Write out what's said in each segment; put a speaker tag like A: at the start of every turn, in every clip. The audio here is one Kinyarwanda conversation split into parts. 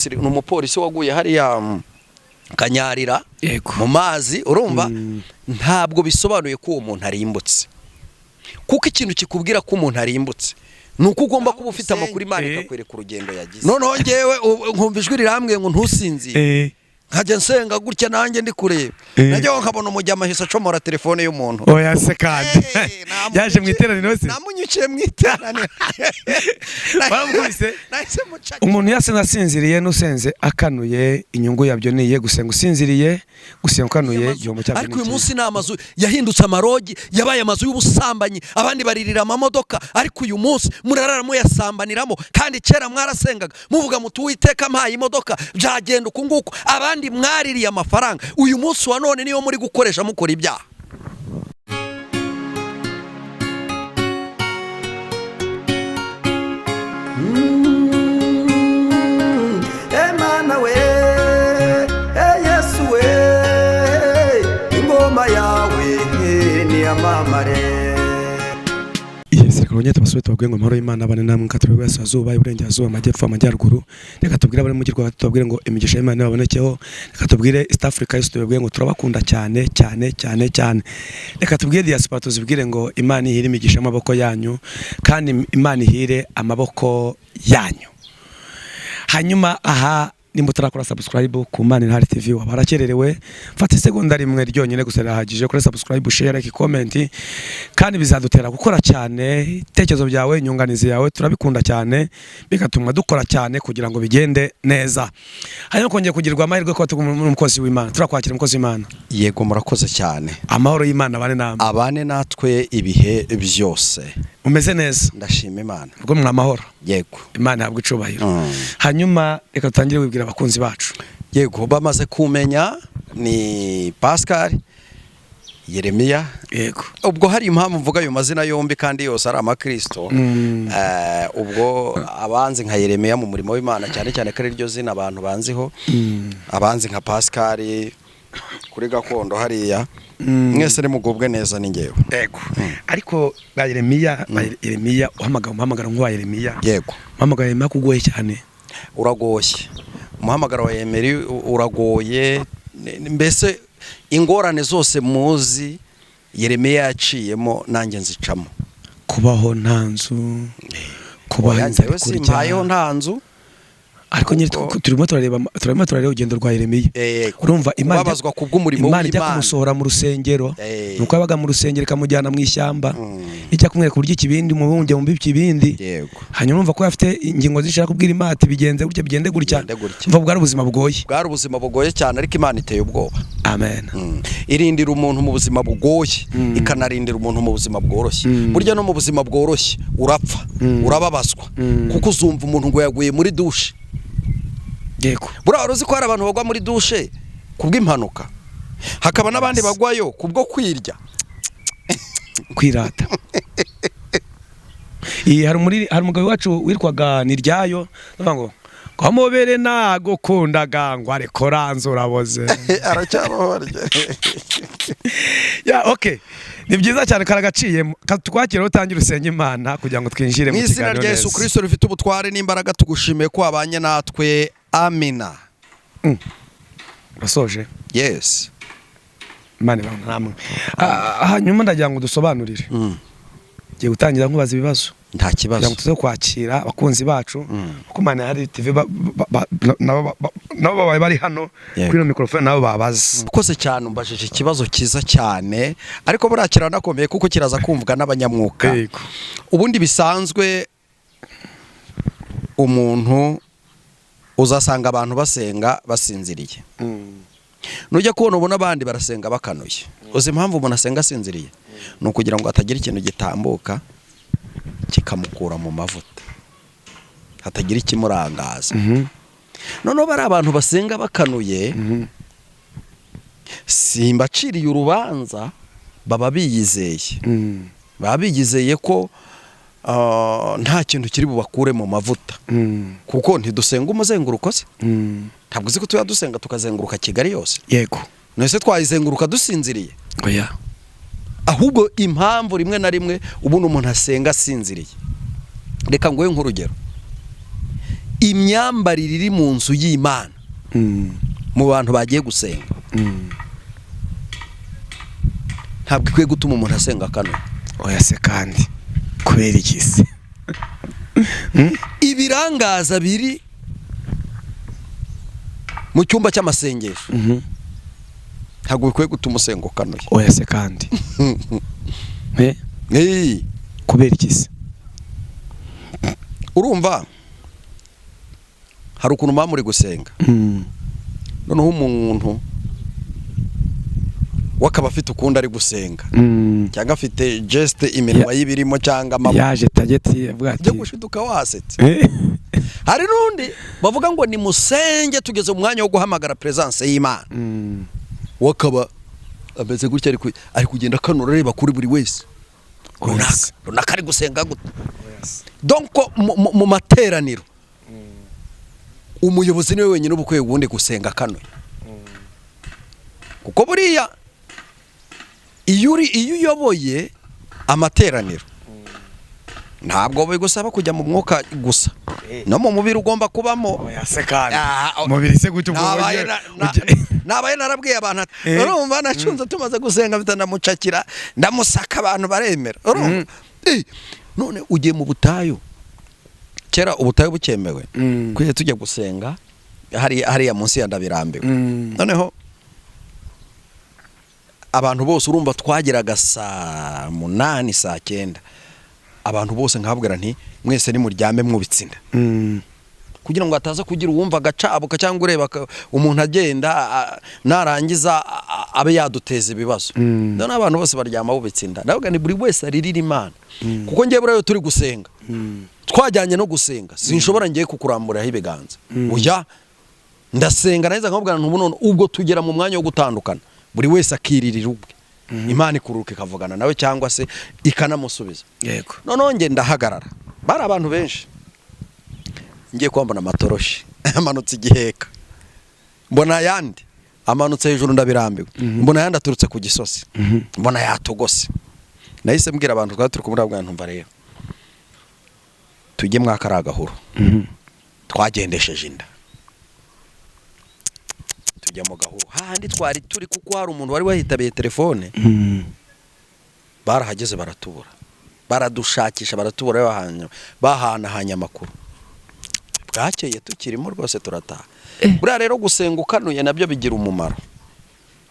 A: n'umupolisi waguye hariya Kanyarira mu mazi urumva ntabwo bisobanuye ko uwo muntu arimbutse kuko ikintu kikubwira ko umuntu arimbutse nuko ugomba kuba ufite amakuru Imana ikakwereka urugendo yagize noneho ngewe nkumva ijwi rirambwiye ngo ntusinzire nkajya nsenga gutya nanjye ndi kureba najya nkabona umujyama hisa acomora telefone y'umuntu
B: oya se kandi yaje mu iteraniro se
A: namunyukiye mu iteraniro
B: baramukubise umuntu yasinziriye n'usenze akanuye inyungu yabyo niye gusenga usinziriye gusenga ukanuye yo mu cyabyo
A: ariko uyu munsi n'amazu yahindutse amarogi yabaye amazu y'ubusambanyi abandi baririra amamodoka ariko uyu munsi murararamo yasambaniramo kandi kera mwarasengaga muvuga muti Uwiteka mpaye imodoka byagenda uku nguku abandi mwaririye amafaranga uyu munsi wa none niyo muri gukoresha mukora ibyaha
C: Emana we Yesu we ingoma yawe ni amamare
B: Kronye tubasuye tubabwiye ngo amahoro y'Imana abane namwe katurwe azuba iburengerazuba amajyepfo amajyaruguru reka tubwire abari mu girwa tubabwire ngo imigisha y'Imana babonekeho reka tubwire East Africa yose tubabwiye ngo turabakunda cyane reka tubwire diaspora tuzibwire ngo Imana ihire imigisha amaboko yanyu kandi Imana ihire amaboko yanyu hanyuma aha nimba utarakora subscribe ku Mani Ntare TV wabarakererewe fata isegonda rimwe ryonyine gusa rahagije kuri subscribe share comment kandi bizadutera gukora cyane itekerezo byawe inyunganizi yawe turabikunda cyane bigatuma dukora cyane kugira ngo bigende neza hanyuma kongeye kugirwa amahirwe ko umukozi w'Imana turakwakira umukozi w'Imana
A: yego murakoze cyane
B: amahoro y'Imana
A: abane natwe ibihe byose
B: umeze neza
A: ndashima Imana
B: ubwo mwamahoro
A: yego
B: Imana yabwo icubahiro hanyuma reka tutangire wibwira abakunzi bacu
A: yego bamaze kumenya ni Pascal Yeremiya
B: yego
A: ubwo hari impamvu mvuga ayo mazina yombi kandi yose ari amakristo ubwo abanzi nka Yeremiya mu murimo w'Imana cyane cyane kare ryo zina abantu banziho abanzi nka Pascal kuri gakondo hariya mwese nimugubwe neza ningewe
B: yego ariko ba Yeremiya uhamagara nk'uwa Yeremiya
A: yego
B: uhamagara Yeremiya kugoye cyane
A: uragoye umuhamagaro wa Yeremiya uragoye mbese ingorane zose muzi Yeremiya yaciyemo nanjye nzicamo
B: kubaho ntanzu kubaho
A: inzara simbayeho ntanzu
B: ariko nyine turimo turareba urugendo rwa Yeremiya urumva Imana
A: babazwa kubw'umurimo w'Imana
B: ijya kumusohora mu rusengero nuko yabaga mu rusengero ikamujyana mu ishyamba ijya kumwereka uburyo ikibindi mu bunge mu bibindi hanyuma urumva ko afite ingingo zishaka kubwira Imana ati bigenze gutya bigende gutya mva bwari ubuzima bugoye
A: cyane ariko Imana iteye ubwoba
B: amen
A: irindira umuntu mu buzima bugoye ikanarindira umuntu mu buzima bworoshye burya no mu buzima bworoshye urapfa urababazwa kuko uzumva umuntu ngo yaguye muri dushe
B: yego
A: buriya uzi ko hari abantu bagwa muri dushe kubw'impanuka hakaba n'abandi bagwayo kubwo kwirya
B: kwirata hari umugabo wacu witwaga Niryayo ngo amobere nagukundaga ngo ariko ranzo uraboze
A: aracyababarya
B: okay ni byiza cyane karagaciyemo twakira utangira usenga Imana kugira ngo twinjire mu
A: kiganiro neza mu izina rya Yesu Kristo rifite ubutware n'imbaraga tugushimiye ko wabanye natwe amina
B: basoje
A: yes
B: Imana namwe hanyuma ndagira ngo dusobanurire giye gutangira nkubaza ibibazo
A: nta kibazo
B: ngo tuze kwakira abakunzi bacu kuko Mani Ntare TV nabo bari hano kuri no microphone nabo babaza
A: ukoze cyane umbajije ikibazo kiza cyane ariko burakira nakomeye kuko kiraza kumvwa n'abanyamwuka ubundi bisanzwe umuntu uzasanga abantu basenga basinziriye nujya kubona ubona abandi barasenga bakanuye uzi impamvu umuntu asenga asinziriye ni ukugira ngo atagira ikintu gitambuka kikamukura mu mavuta hatagira ikimurangaza noneho bari abantu basenga bakanuye simbaciriye urubanza baba biyizeye ko nta kintu kiri bubakure mu mavuta kuko ntidusenga umuzenguruko se ntabwo uzi ko tuba dusenga tukazenguruka Kigali yose
B: yego
A: nese twayizenguruka dusinziriye
B: oya
A: ahubwo impamvu rimwe na rimwe ubundi umuntu asenga asinziriye reka ngoye nk'urugero imyambarire iri mu nzu y'Imana mu bantu bagiye gusenga ntabwo ikwiye gutuma umuntu asenga kano.
B: Oya se kandi kubera ikisi
A: ibirangaza biri mu cyumba cy'amasengesho ntabwo bikwiye gutuma usenga kano.
B: Oya se kandi kubera ikisi
A: urumva hari ukuntu muri gusenga noneho umuntu wakaba afite ukundi ari gusenga cyangwa afite geste iminwa y'ibirimo cyangwa amaboko
B: yaje tageti avuga ati
A: byo gushiduka wasetse. Hari nundi bavuga ngo ni musenge tugeze mu mwanya wo guhamagara presence y'Imana wakaba ameze gutya ari kugenda kanura reba kuri buri wese runaka ari gusenga gute. Donc mu materaniro umuyobozi niwe wenyine ubukwiye ubundi gusenga kano kuko buriya iyo uyoboye amateraniro ntabwo bigusaba kujya mu mwuka gusa no mu mubiri ugomba kubamo.
B: mubiri se gute
A: nabaye narabwiye abantu urumva nacunze tumaze gusenga bitanamucakira ndamusaka abantu baremera urumva none ugiye mu butayu kera ubutayu bukemewe kwiye tujya gusenga hariya munsi ya Ndabirambiwe noneho abantu bose urumva twageraga saa 8 saa 9 abantu bose nkabwira nti mwese ni muryame mwubitsinda kugira ngo ataza kugira uwumva agacabuka cyangwa ureba umuntu agenda narangiza abe yaduteza ibibazo. None abantu bose baryama bubitsinda ndavuga ni buri wese aririra Imana kuko ngiye burayo turi gusenga twajyanye no gusenga sinshobora ngiye kukuramburaho ibiganza oya ndasenga naheza nkabwira ntu none ubwo tugera mu mwanya wo gutandukana buri wese akiririra ubwe Imana ikuruka ikavugana nawe cyangwa se ikanamusubiza.
B: Yego
A: none nge ndahagarara bari abantu benshi ngiye kwambona amatoroshi amanutse igiheka mbona yandi amanutse hejuru Ndabirambiwe mbona yandi aturutse ku Gisozi mbona yatogose nahise mbwira abantu twari turi kumurabwa ntumva rero tujye mwakaragahuro twagendesheje inda tujya mu gahuro handi twari turi kuko hari umuntu wari wahitabiye telefone barahageze baratubura baradushakisha baratubura bahanahanya amakuru bwakeye tukirimo rwose turataha. Buriya rero gusenga ukanuye nabyo bigira umumaro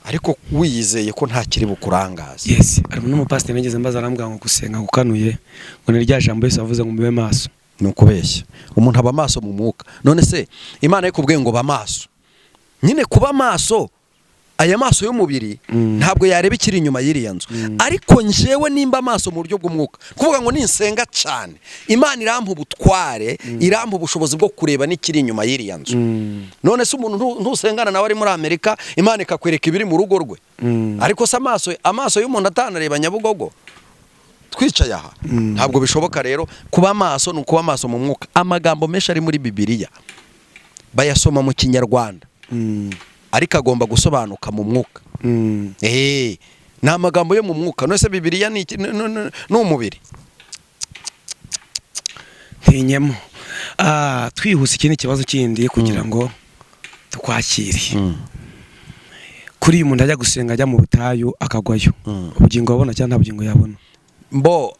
A: ariko wiyizeye ko nta kiri bukurangaza.
B: Yes ari n'umupasiteri nageze mbaza arambwira ngo gusenga ukanuye ngo ni rya jambo Yesu avuze ngo mube maso.
A: Nukubeshya umuntu aba maso mu mwuka none se Imana yakubwiye ngo ba maso nyine kuba maso aya maso y'umubiri ntabwo yareba ikiri inyuma y'iriya nzu ariko njewe nimba maso mu buryo bw'umwuka kuvuga ngo ninsenga cyane Imana irampa ubutware irampa ubushobozi bwo kureba n'ikiri inyuma y'iriya nzu. None se umuntu ntusengana nawe ari muri Amerika Imana ikakwereka ibiri mu rugo rwe ariko se amaso y'umuntu atanareba Nyabugogo twicaye aha ntabwo bishoboka. Rero kuba maso ni ukuba maso mu mwuka. Amagambo menshi ari muri Bibiliya bayasoma mu Kinyarwanda ariko agomba gusobanuka mu mwuka. Ni amagambo yo mu mwuka. None se Bibiliya ni umubiri
B: ntinyemo. Twihuse ikindi kibazo kindi kugira ngo tukwakire kuri uyu muntu ajya gusenga ajya mu butayu akagwayo ubugingo abona cyangwa nta bugingo yabona.
A: Mbo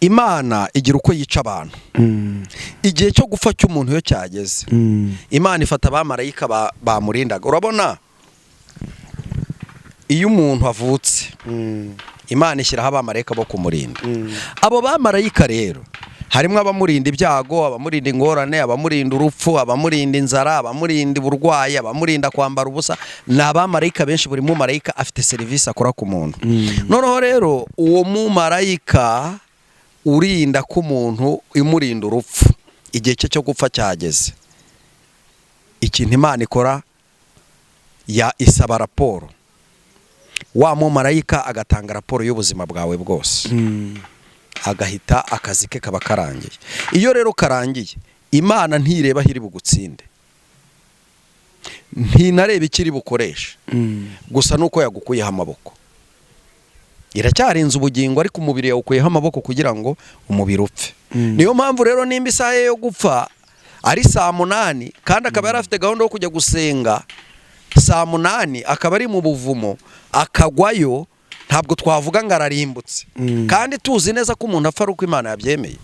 A: Imana igira uko yica abantu. Igihe cyo gupfa cy'umuntu yo cyageze Imana ifata abamarayika bamurindaga. Urabona iyo umuntu avutse Imana ishyiraho abamarayika bo kumurinda. Abo bamarayika rero harimo abamurinda ibyago, abamurinda ingorane, abamurinda urupfu, abamurinda inzara, abamurinda uburwayi, abamurinda kwambara ubusa. Ni abamarayika benshi, buri mumarayika afite serivisi akora ku muntu. Noneho rero uwo mumarayika urinda ku muntu imurinda urupfu igihe cyo gupfa cyageze, ikintu Imana ikora ya isaba raporo. Wa mumarayika agatanga raporo y'ubuzima bwawe bwose agahita akazi ke kaba karangiye. Iyo rero karangiye Imana ntireba hiri bugutsinde, ntinareba ikiri bukoresha, gusa nuko yagukuyeho amaboko. Iracyarinze ubugingo ariko umubiri yawukuyeho amaboko kugira ngo umubiri upfe. Niyo mpamvu rero nimba isaha yo gupfa ari saa munani kandi akaba yari afite gahunda yo kujya gusenga saa munani, akaba ari mu buvumo akagwayo, ntabwo twavuga ngo ararimbutse. Kandi tuzi neza ko umuntu apfa ari uko Imana yabyemeye.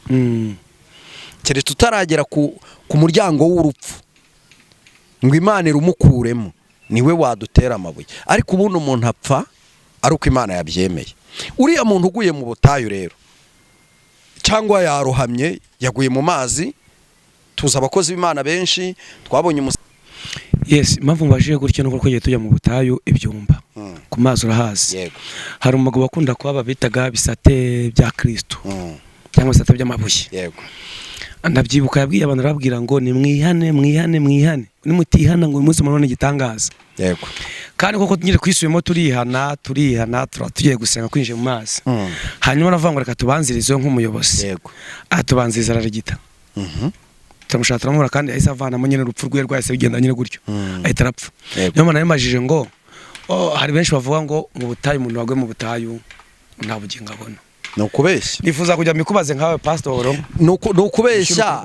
A: Keretse tutaragera ku muryango w'urupfu ngo Imana irumukuremo, niwe wadutera amabuye. Ariko ubundi umuntu apfa ari uko Imana yabyemeye. Uriya muntu uguye mu butayu rero, cyangwa yarohamye yaguye mu mazi, tuza abakozi b'Imana benshi twabonye
B: Yes, impamvu mbajije gutyo nuko twagiye tujya mu butayu ibyumba ku mazi urahazi.
A: Yego.
B: Hari umugabo wakunda kuba bitaga bisate bya Kristo cyangwa bisate by'amabuye.
A: Yego.
B: Ndabyibuka yabwiye abantu arababwira ngo ni mwihane nimutihana ngo umunsi umuntu n'igitangaza.
A: Yego.
B: Kandi koko nyine kwisubiyemo turihana tugiye gusenga kwinjira mu mazi. Hanyuma aravuga ngo reka tubanzirize nk'umuyobozi.
A: Yego.
B: Atubanziriza ararigita. Turamushaka turamubura kandi ahise avanamo nyine urupfu rwe rwahise bigenda nyine gutyo ahita arapfa. Niyo mpamvu namajije ngo hari benshi bavuga ngo mu butayu umuntu wagwe mu butayu nta bugingo abona.
A: Ni ukubeshya.
B: Nifuza kujya mikubaze nkawe pastor.
A: Ni ukubeshya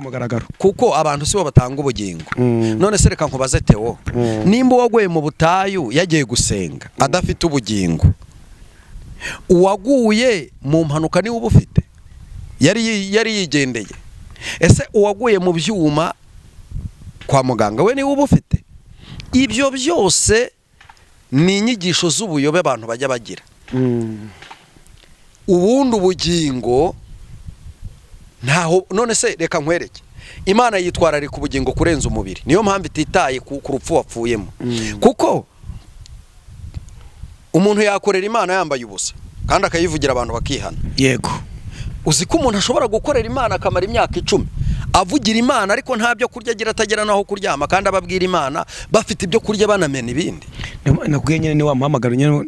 A: kuko abantu sibo batanga ubugingo. None se reka nkubaze Theo, nimba waguye mu butayu yagiye gusenga adafite ubugingo, uwaguye mu mpanuka niwe ubufite, yari yigendeye. Ese uwaguye mu byuma kwa muganga we niwe ubufite? Ibyo byose ni inyigisho z'ubuyobe abantu bajya bagira. Ubundi ubugingo ntaho. None se reka nkwereke, Imana yitwararika ubugingo kurenza umubiri. Niyo mpamvu ititaye ku rupfu wapfuyemo. Kuko umuntu yakorera Imana yambaye ubusa kandi akayivugira abantu bakihana.
B: Yego.
A: Uzi ko umuntu ashobora gukorera Imana akamara imyaka 10 avugira Imana ariko nta byo kurya agira, atagera naho kuryama, kandi ababwira Imana bafite ibyo kurya banamena ibindi.
B: Nakubwiye nyine ni wamuhamagara nyine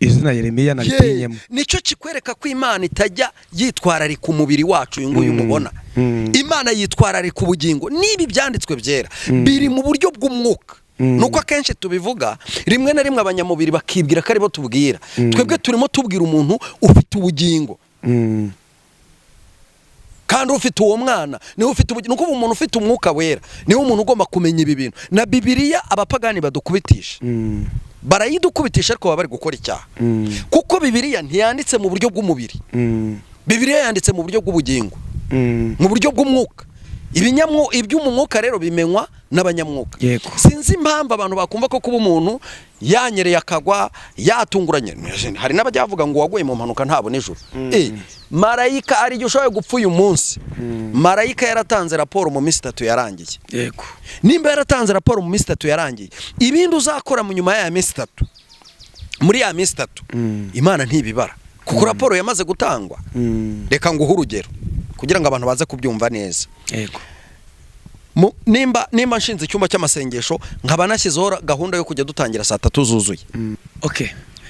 B: izina Yeremiya naritinyemo.
A: Nicyo kikwereka ko Imana itajya yitwararika umubiri wacu uyu nguyu mubona. Imana yitwararika ubugingo. Nibi byanditswe byera biri mu buryo bw'umwuka. Nuko akenshi tubivuga rimwe na rimwe abanyamubiri bakibwira ko aribo tubwira. Twebwe turimo tubwira umuntu ufite ubugingo. Kandi ufite uwo mwana niwe ufite nuko umuntu ufite umwuka wera niwe umuntu ugomba kumenya ibi bintu. Na Bibiliya abapagani badukubitisha, barayidukubitisha ariko baba bari gukora icyaha. Kuko Bibiliya ntiyanditse mu buryo bw'umubiri, Bibiliya yanditse mu buryo bw'ubugingo, mu buryo bw'umwuka. Iby'umwuka rero bimenywa n'abanyamwuka. Sinzi impamvu abantu bakumva ko kuba umuntu yanyereye akagwa yatunguranye. Hari n'abajya bavuga ngo waguye mu mpanuka ntabone ijuru. Marayika ari cyo ushoboye gupfa uyu munsi. Marayika yaratanze raporo mu minsi 3 yarangiye.
B: Yego.
A: Nimba yaratanze raporo mu minsi 3 yarangiye, ibindi uzakora mu nyuma ya minsi 3, muri ya minsi 3 Imana ntibibara kuko raporo yamaze gutangwa. Reka nguhe urugero kugira ngo abantu baze kubyumva neza.
B: Yego.
A: Nimba nshinze icyumba cy'amasengesho nkaba nashyizeho gahunda yo kujya dutangira saa 3 zuzuye.
B: Okay.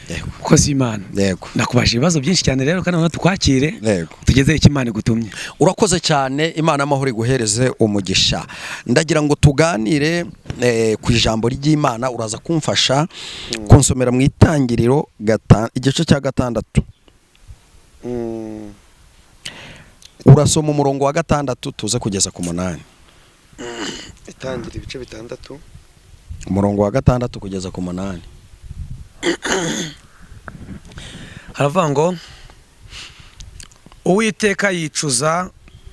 B: Yego. Kozi Imana.
A: Yego.
B: Nakubaje ibibazo byinshi cyane rero kandi none tukwakire.
A: Yego.
B: Tugeze iki Imana gutumye.
A: Urakoze cyane, Imana amahoro iguhereze umugisha. Ndagira ngo tuganire ku ijambo ry'Imana. Uraza kumfasha kunsomera mu Itangiriro igice cya 6. Urasoma umurongo wa 6 tuze kugeza ku 8.
B: Itangira ibice 6
A: umurongo wa 6 kugeza ku 8.
B: Haravuga ngo Uwiteka yicuza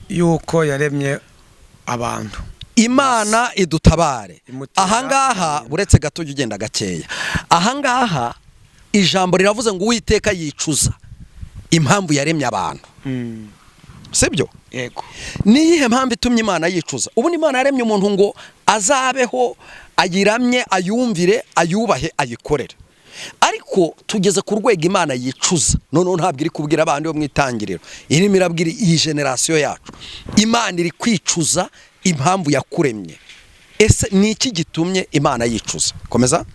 B: yuko yaremye abantu.
A: Imana idutabare. Ahangaha uretse gato ugenda gakeya. Ahangaha ijambo riravuze ngo Uwiteka yicuza impamvu yaremye abantu. Sibyo?
B: Yego.
A: Niyihe mpamvu itumye Imana yicuza? Ubu ni Imana yaremye umuntu ngo azabeho, ayiramye, ayumvire, ayubahe, ayikorere. Ariko tugeze ku rwego Imana yicuza. None ntabwo iri kubwira abandi bo mu Itangiriro. Irimo irabwira iyi generation yacu. Imana iri kwicuza impamvu yakuremye. Ese ni iki gitumye Imana yicuza? Komeza.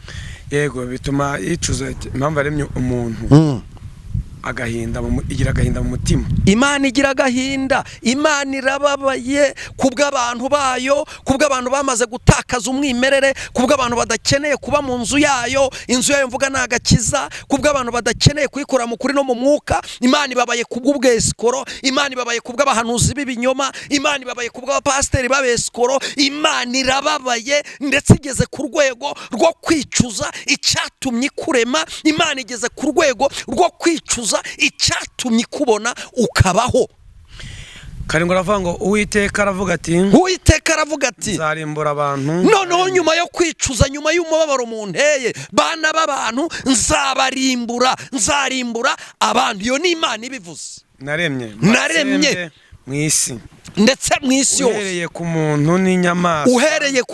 B: Yego, bituma yicuza impamvu yaremye umuntu. igira agahinda mu mutima.
A: Imana igira agahinda, Imana irababaye kubw'abantu bayo, kubw'abantu bamaze gutakaza umwimerere, kubw'abantu badakeneye kuba mu nzu yayo. Inzu yayo mvuga ni agakiza, kubw'abantu badakeneye kuyikora mu kuri no mu mwuka. Imana ibabaye kubw'ubwesikoro, Imana ibabaye kubw'abahanuzi b'ibinyoma, Imana ibabaye kubw'abapasiteri b'abesikoro. Imana irababaye ndetse igeze ku rwego rwo kwicuza icyatumye ikurema. Imana igeze ku rwego rwo kwicuza icyatumye ikubona ukabaho.
B: Karindwi aravuga ngo Uwiteka aravuga ati nzarimbura abantu.
A: Noneho nyuma yo kwicuza, nyuma y'umubabaro mu nteye, bana b'abantu nzarimbura abantu. Iyo ni Imana ibivuze.
B: naremye mu isi
A: ndetse mu isi yose,
B: uhereye ku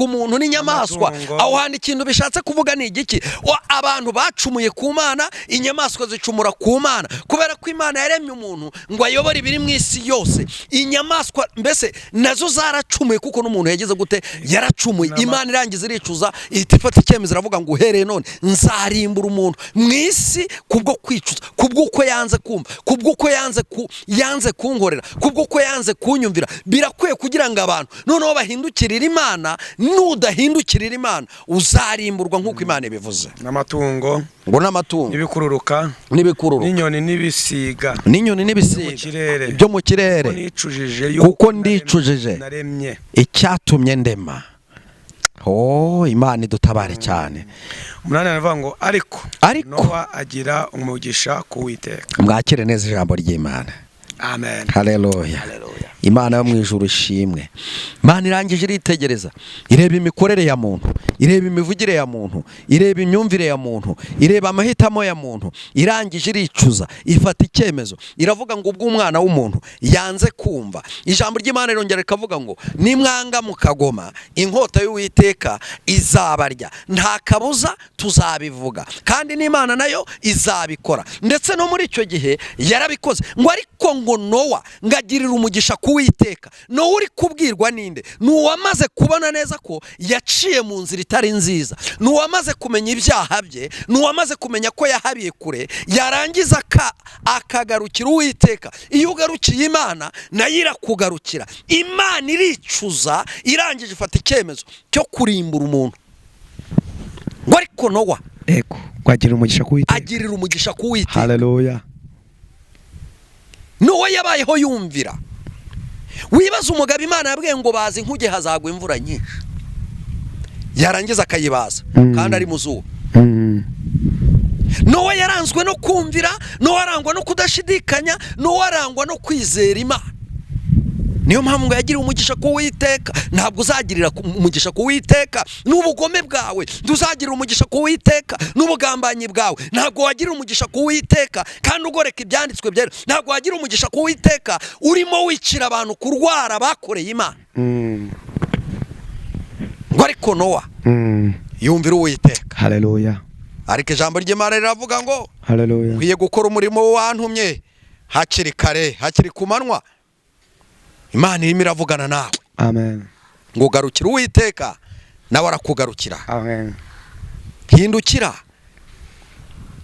B: muntu n'inyamaswa. Aho handi ikintu bishatse kuvuga ni igiki? Abantu bacumuye ku Mana, inyamaswa zicumura ku Mana, kubera ko Imana yaremye umuntu ngo ayobore ibiri mu isi yose. Inyamaswa mbese nazo zaracumuye, kuko n'umuntu yagize gute? Yaracumuye. Imana irangiza iricuza, ihita ifata icyemezo iravuga ngo uhereye none nzarimbura umuntu mu isi kubwo kwicuza, kubw'uko yanze kumva, kubw'uko yanze kunkorera, kubw'uko yanze kunyumvira. Birakwiye kugira ngo abantu noneho bahindukirire Imana. Nudahindukirira Imana uzarimburwa nk'uko Imana ibivuze. N'amatungo n'ibikururuka n'inyoni n'ibisiga byo mu kirere,
A: kuko ndicujije icyatumye ndema. Imana idutabare cyane.
B: Umunani aravuga ngo ariko Nowa agira umugisha ku Uwiteka.
A: Mwakire neza ijambo ry'Imana.
B: Amen.
A: Haleluya. Imana yo mu ijuru ishimwe. Imana irangije iritegereza, ireba imikorere ya muntu, ireba imivugire ya muntu, ireba imyumvire ya muntu, ireba amahitamo ya muntu. Irangije iricuza, ifata icyemezo, iravuga ngo ubwo umwana w'umuntu yanze kumva. Ijambo ry'Imana rirongera rikavuga ngo nimwanga mukagoma, inkota y'Uwiteka izabarya. Nta kabuza tuzabivuga, kandi n'Imana nayo izabikora. Ndetse no muri icyo gihe yarabikoze. Ngo ariko ngo Nowa ngagirira umugisha ku Uwiteka. Nowa uri kubwirwa ninde? Nuwamaze kubona neza ko yaciye mu nzira itari nziza, nuwamaze kumenya ibyaha bye, nuwamaze kumenya ko yahabiye kure, yarangiza akagarukira Uwiteka. Iyo ugarukiye Imana nayo irakugarukira. Imana iricuza, irangije ifata icyemezo cyo kurimbura umuntu. Ngo ariko Nowa
B: agirira
A: umugisha ku Uwiteka.
B: Haleluya.
A: Nowa yabayeho yumvira. Wibaza umugabo Imana yabwiye ngo bazi inkuge hazagwa imvura nyinshi, yarangiza akayibaza kandi ari mu zuba. Nowa yaranzwe no kumvira, Nowa arangwa no kudashidikanya, Nowa arangwa no kwizera Imana. Niyo mpamvu ngo yagiriye umugisha ku Uwiteka. Ntabwo uzagirira umugisha ku Uwiteka n'ubugome bwawe, ntuzagirira umugisha ku Uwiteka n'ubugambanyi bwawe. Ntabwo wagirira umugisha ku Uwiteka kandi ugoreka ibyanditswe byera. Ntabwo wagirira umugisha ku Uwiteka urimo wicira abantu kurwara bakoreye Imana. Ngo ariko Nowa yumvira Uwiteka.
B: Haleluya.
A: Ariko ijambo ry'Imana riravuga ngo
B: haleluya,
A: nkwiye gukora umurimo wantumye hakiri kare, hakiri ku manywa. Imana irimo iravugana nawe.
B: Amen.
A: Ngo garukira Uwiteka nawe arakugarukira.
B: Amen.
A: Hindukira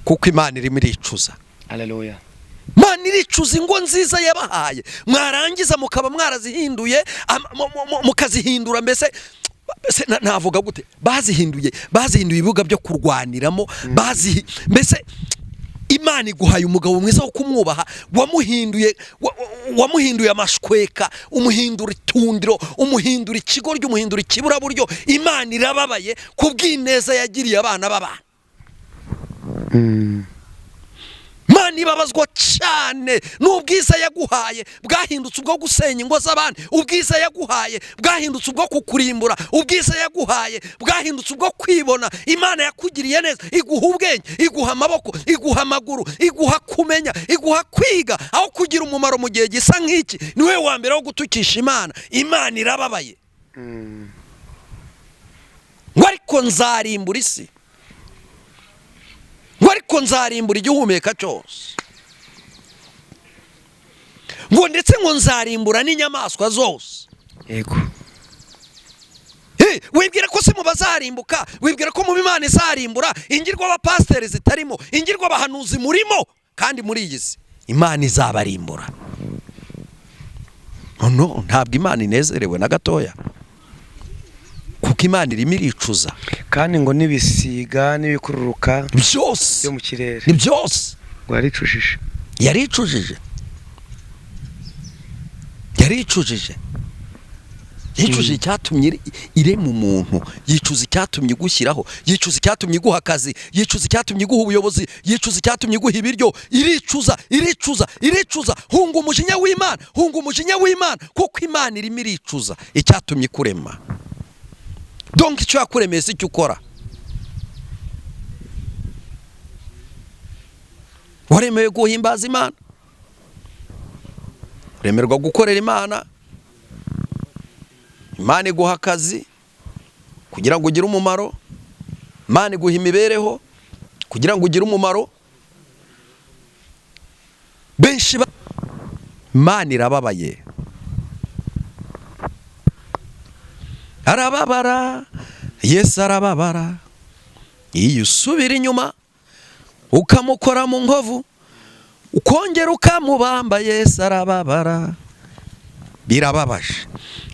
A: kuko Imana irimo iricuza.
B: Haleluya.
A: Imana iricuza ingo nziza yabahaye, mwarangiza mukaba mwarazihinduye, mukazihindura mbese navuga gute, bazihinduye ibibuga byo kurwaniramo, mbese Imana iguhaye umugabo mwiza wo kumwubaha, wamuhinduye amashweka, umuhindura itundiro, umuhindura ikigoryi, umuhindura ikiburaburyo. Imana irababaye kubw'ineza yagiriye abana b'abantu. Imana ibabazwa cyane n'ubwiza yaguhaye bwahindutse ubwo gusenya ingo z'abandi. Ubwiza yaguhaye bwahindutse ubwo kukurimbura. Ubwiza yaguhaye bwahindutse ubwo kwibona. Imana yakugiriye neza, iguha ubwenge, iguha amaboko, iguha amaguru, iguha kumenya, iguha kwiga. Aho kugira umumaro mu gihe gisa nk'iki, niwe wa mbere wo gutukisha Imana. Imana irababaye. Ngo ariko nzarimbura isi, ngo ariko nzarimbura igihumeka cyose, ngo ndetse ngo nzarimbura n'inyamaswa zose.
B: Yego.
A: Wibwira ko se mu bazarimbuka, wibwira ko mu Imana izarimbura ingirwa abapasiteri zitarimo, ingirwa abahanuzi murimo, kandi muri iyi si Imana izabarimbura. No, ntabwo Imana inezerewe na gatoya, kuko Imana irimo iricuza.
B: kandi ngo nibisiga n'ibikururuka
A: byose
B: byo mu kirere
A: ni byose
B: ngo yaricujije.
A: yaricujije icyatumye irema umuntu, yicuza icyatumye igushyiraho, yicuza icyatumye iguha akazi, yicuza icyatumye iguha ubuyobozi, yicuza icyatumye iguha ibiryo, iricuza. hunga umujinya w'Imana, kuko Imana irimo iricuza icyatumye ikurema. donc icyo yakuremeye si icyo ukora. waremewe guhimbaza Imana, uremerwa gukorera Imana. Imana iguha akazi kugira ngo ugire umumaro, Imana iguha imibereho kugira ngo ugire umumaro. benshi Imana irababaye, arababara, Yesu arababara. iyo usubira inyuma ukamukora mu nkovu, ukongera ukamubamba, Yesu arababara. birababaje.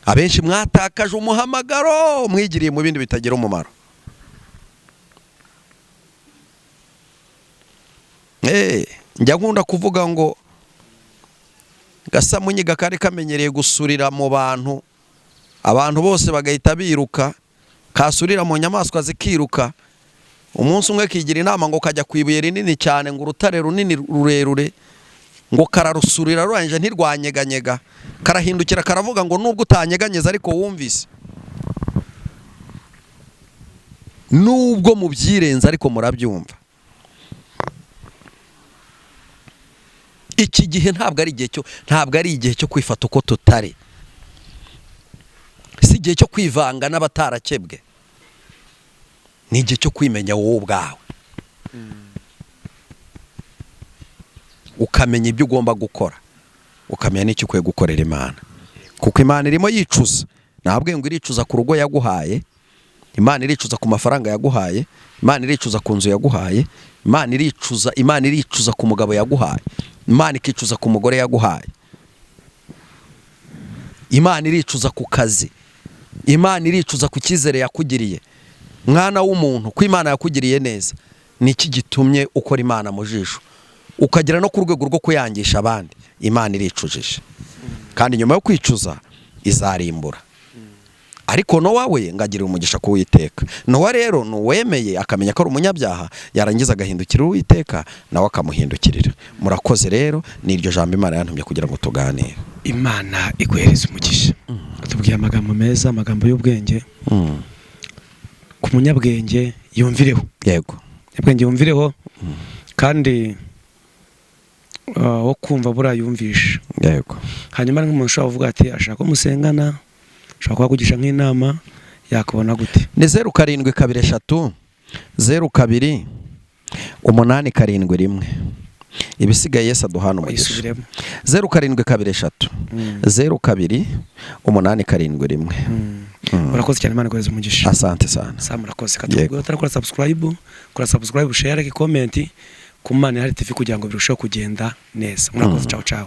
A: abenshi mwatakaje umuhamagaro, mwigiriye mu bindi bitagira umumaro. njya nkunda kuvuga ngo gasamunyiga kari kamenyereye gusurira mu bantu, abantu bose bagahita biruka, kasurira mu nyamaswa zikiruka. umunsi umwe kigira inama ngo kajya ku ibuye rinini cyane, ngo urutare runini rurerure, ngo kararusurira rurangije ntirwanyeganyega, karahindukira karavuga ngo nubwo utanyeganyeza ariko wumvise, nubwo mubyirenza ariko murabyumva. iki gihe ntabwo ari igihe cyo kwifata uko tutari, si igihe cyo kwivanga n'abatarakebwe, ni igihe cyo kwimenya wowe ubwawe, ukamenya ibyo ugomba gukora, ukamenya n'icyo ukwiye gukorera Imana, kuko Imana irimo yicuza. ntabwo ngo iricuza ku rugo yaguhaye, Imana iricuza ku mafaranga yaguhaye, Imana iricuza ku nzu yaguhaye, Imana iricuza ku mugabo yaguhaye, Imana ikicuza ku mugore yaguhaye, Imana iricuza ku kazi, Imana iricuza ku cyizere yakugiriye. mwana w'umuntu, ko Imana yakugiriye neza, niki gitumye ukora Imana mu jisho ukagera no ku rwego rwo kuyangisha abandi? Imana iricujije, kandi nyuma yo kwicuza izarimbura. ariko Nowa we ngagirira umugisha ku Uwiteka. Nowa rero nuwemeye akamenya ko ari umunyabyaha, yarangiza agahindukira Uwiteka, nawe akamuhindukirira. murakoze rero, ni iryo jambo Imana yantumye kugira ngo tuganire.
B: Imana iguhereze umugisha. tubwiye amagambo meza, amagambo y'ubwenge. ku munyabwenge yumvireho.
A: yego,
B: munyabwenge yumvireho, kandi wo kumva burayumvisha.
A: yego.
B: hanyuma nk'umuntu ushobora kuvuga ati ashaka ko musengana, ushobora kubakugisha nk'inama, yakubona gute?
A: ni 0723 02 871. ibisigaye Yesu aduhana umugisha. 0723 02 871.
B: murakoze cyane, Imana iguhereze umugisha.
A: asante sana.
B: murakoze. katubwira utarakora subscribe, share, comment ku Mana Ihari TV kugira ngo birusheho kugenda neza. murakoze. ciao ciao.